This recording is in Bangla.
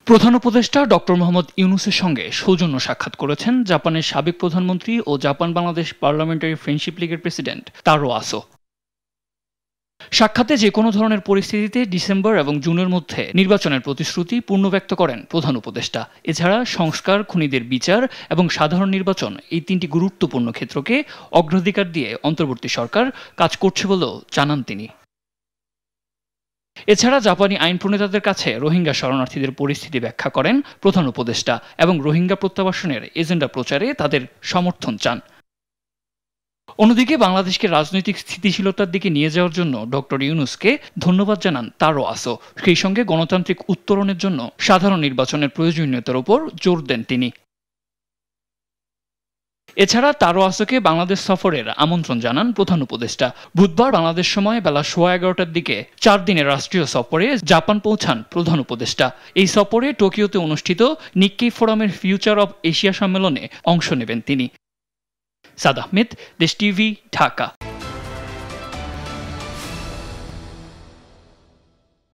প্রধান উপদেষ্টা ডক্টর মোহাম্মদ ইউনূসের সঙ্গে সৌজন্য সাক্ষাৎ করেছেন জাপানের সাবেক প্রধানমন্ত্রী ও জাপান বাংলাদেশ পার্লামেন্টারি ফ্রেন্ডশিপ লীগের প্রেসিডেন্ট তারো আসো। সাক্ষাতে যে কোনো ধরনের পরিস্থিতিতে ডিসেম্বর এবং জুনের মধ্যে নির্বাচনের প্রতিশ্রুতি পূর্ণ ব্যক্ত করেন প্রধান উপদেষ্টা। এছাড়া সংস্কার, খুনিদের বিচার এবং সাধারণ নির্বাচন এই তিনটি গুরুত্বপূর্ণ ক্ষেত্রকে অগ্রাধিকার দিয়ে অন্তর্বর্তী সরকার কাজ করছে বলেও জানান তিনি। এছাড়া জাপানি আইন প্রণেতাদের কাছে রোহিঙ্গা শরণার্থীদের পরিস্থিতি ব্যাখ্যা করেন প্রধান উপদেষ্টা এবং রোহিঙ্গা প্রত্যাবাসনের এজেন্ডা প্রচারে তাদের সমর্থন চান। অন্যদিকে বাংলাদেশকে রাজনৈতিক স্থিতিশীলতার দিকে নিয়ে যাওয়ার জন্য ডক্টর ইউনূসকে ধন্যবাদ জানান তারো আসো। সেই সঙ্গে গণতান্ত্রিক উত্তরণের জন্য সাধারণ নির্বাচনের প্রয়োজনীয়তার উপর জোর দেন তিনি। এছাড়া তারো আসোকে বাংলাদেশ সফরের আমন্ত্রণ জানান প্রধান উপদেষ্টা। বুধবার বাংলাদেশ সময় বেলা 11:15টার দিকে 4 দিনের রাষ্ট্রীয় সফরে জাপান পৌঁছান প্রধান উপদেষ্টা। এই সফরে টোকিওতে অনুষ্ঠিত নিক্কেই ফোরামের ফিউচার অব এশিয়া সম্মেলনে অংশ নেবেন তিনি। সাদ আহমেদ, দেশ টিভি, ঢাকা।